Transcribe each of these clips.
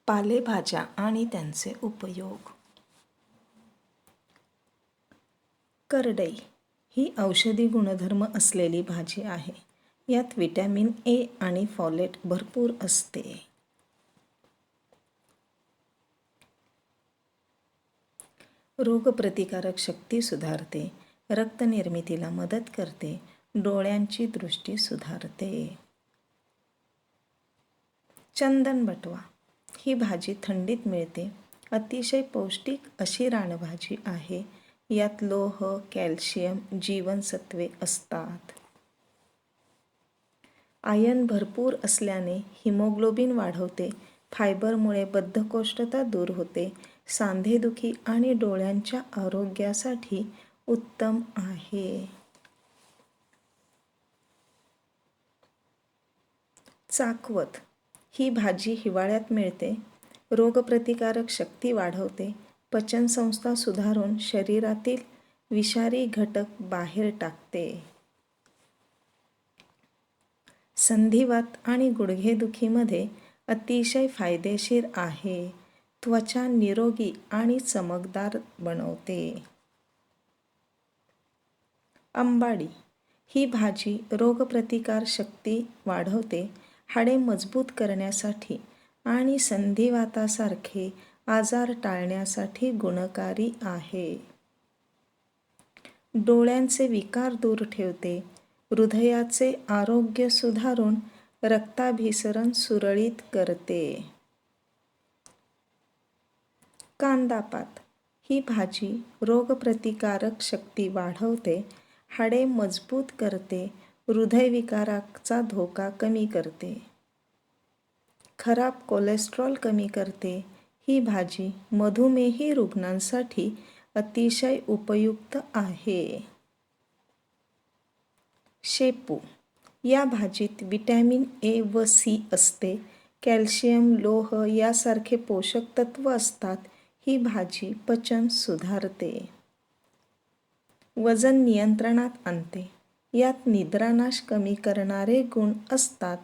पालेभाज्या आणि त्यांचे उपयोग. करडई ही औषधी गुणधर्म असलेली भाजी आहे. यात व्हिटॅमिन ए आणि फॉलेट भरपूर असते. रोगप्रतिकारक शक्ती सुधारते, रक्तनिर्मितीला मदत करते, डोळ्यांची दृष्टी सुधारते. चंदन बटवा ही भाजी थंडीत मिळते. अतिशय पौष्टिक अशी रानभाजी आहे. यात लोह, कॅल्शियम, जीवनसत्वे असतात. आयर्न भरपूर असल्याने हिमोग्लोबिन वाढवते. फायबरमुळे बद्धकोष्ठता दूर होते. सांधेदुखी आणि डोळ्यांच्या आरोग्यासाठी उत्तम आहे. चाकवत ही भाजी हिवाळ्यात मिळते. रोगप्रतिकारक शक्ती वाढवते. पचनसंस्था सुधारून शरीरातील विषारी घटक बाहेर टाकते. संधिवात आणि गुडघेदुखीमध्ये अतिशय फायदेशीर आहे. त्वचा निरोगी आणि चमकदार बनवते. अंबाडी ही भाजी रोगप्रतिकार शक्ती वाढवते. हाडे मजबूत करण्यासाठी आणि संधिवातासारखे आजार टाळण्यासाठी गुणकारी आहे. डोळ्यांचे विकार दूर ठेवते. हृदयाचे आरोग्य सुधारून रक्ताभिसरण सुरळीत करते. कांदापात ही भाजी रोगप्रतिकारक शक्ती वाढवते. हाडे मजबूत करते. हृदयविकाराचा धोका कमी करते. खराब कोलेस्ट्रॉल कमी करते. ही भाजी मधुमेही रुग्णांसाठी अतिशय उपयुक्त आहे. शेपू या भाजीत व्हिटॅमिन ए व सी असते. कॅल्शियम, लोह यासारखे पोषक तत्व असतात. ही भाजी पचन सुधारते. वजन नियंत्रणात आणते. यात निद्रानाश कमी करणारे गुण असतात.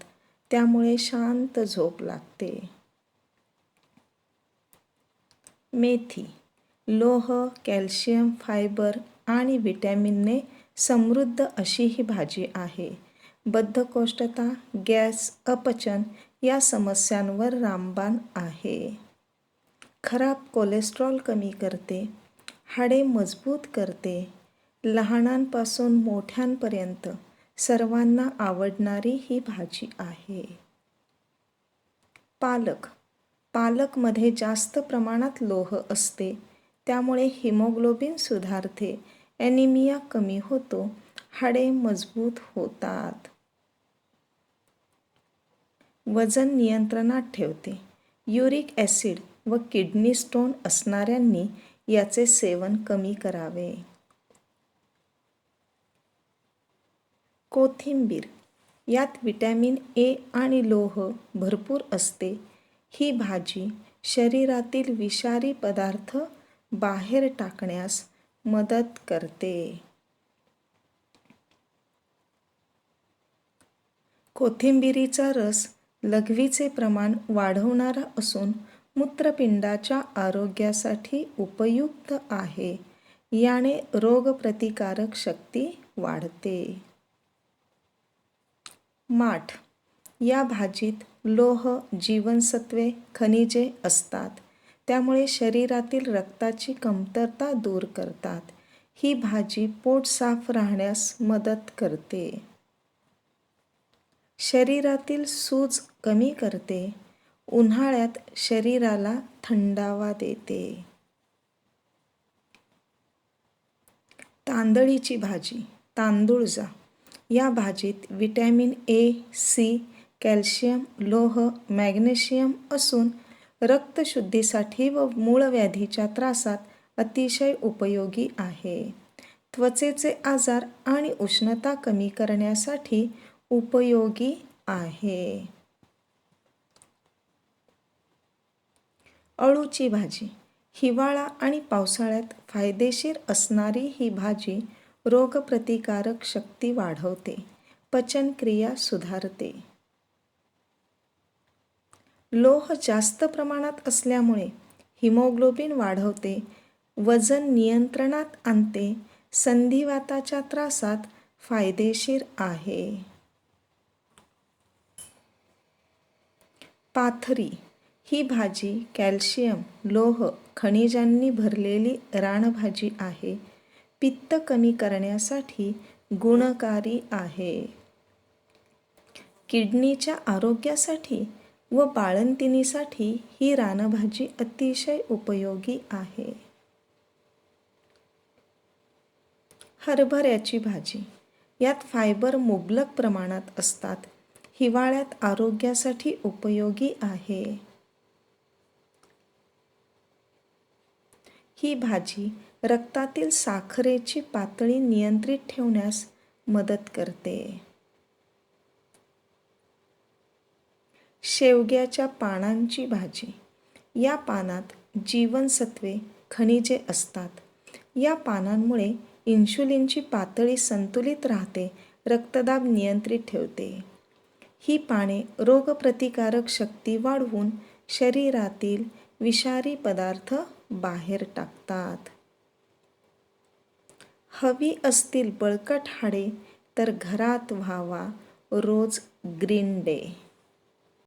त्यामुळे शांत झोप लागते. मेथी लोह, कॅल्शियम, फायबर आणि व्हिटॅमिनने समृद्ध अशी ही भाजी आहे. बद्धकोष्ठता, गॅस, अपचन या समस्यांवर रामबाण आहे. खराब कोलेस्ट्रॉल कमी करते. हाडे मजबूत करते. लहानांपासून मोठ्यांपर्यंत सर्वांना आवडणारी ही भाजी आहे. पालकमध्ये जास्त प्रमाणात लोह असते. त्यामुळे हिमोग्लोबिन सुधारते. ॲनिमिया कमी होतो. हाडे मजबूत होतात. वजन नियंत्रणात ठेवते. युरिक ॲसिड व किडनी स्टोन असणाऱ्यांनी याचे सेवन कमी करावे. कोथिंबीर यात व्हिटॅमिन ए आणि लोह भरपूर असते. ही भाजी शरीरातील विषारी पदार्थ बाहेर टाकण्यास मदत करते. कोथिंबिरीचा रस लघवीचे प्रमाण वाढवणारा असून मूत्रपिंडाच्या आरोग्यासाठी उपयुक्त आहे. याने रोगप्रतिकारक शक्ती वाढते. माठ या भाजीत लोह, जीवनसत्वे, खनिजे असतात. त्यामुळे शरीरातील रक्ताची कमतरता दूर करतात. ही भाजी पोट साफ राहण्यास मदत करते. शरीरातील सूज कमी करते. उन्हाळ्यात शरीराला थंडावा देते. तांदळीची भाजी तांदूळजा या भाजीत व्हिटॅमिन ए, सी, कॅल्शियम, लोह, मॅग्नेशियम असून रक्तशुद्धीसाठी व मूळव्याधीच्या त्रासात अतिशय उपयोगी आहे. त्वचेचे आजार आणि उष्णता कमी करण्यासाठी उपयोगी आहे. अळूची भाजी हिवाळा आणि पावसाळ्यात फायदेशीर असणारी ही भाजी रोगप्रतिकारक शक्ती वाढवते. पचनक्रिया सुधारते. लोह जास्त प्रमाणात असल्यामुळे हिमोग्लोबिन वाढवते, वजन नियंत्रणात आणते, संधिवाताच्या त्रासात फायदेशीर आहे. पाथरी ही भाजी कॅल्शियम, लोह, खनिजांनी भरलेली रानभाजी आहे. पित्त कमी करण्यासाठी गुणकारी आहे. किडनीच्या आरोग्यासाठी व बाळंतिणीसाठी ही रानभाजी अतिशय उपयोगी आहे. हरभऱ्याची भाजी, यात फायबर मुबलक प्रमाणात असतात. हिवाळ्यात आरोग्यासाठी उपयोगी आहे. ही भाजी रक्तातील साखरेची पातळी नियंत्रित ठेवण्यास मदत करते. शेवग्याच्या पानांची भाजी, या पानात जीवनसत्वे, खनिजे असतात. या पानांमुळे इन्शुलिनची पातळी संतुलित राहते, रक्तदाब नियंत्रित ठेवते. ही पाने रोगप्रतिकारक शक्ती वाढवून शरीरातील विषारी पदार्थ बाहेर टाकतात. हवी असतील बळकट हाडे तर घरात व्हावा रोज ग्रीन डे.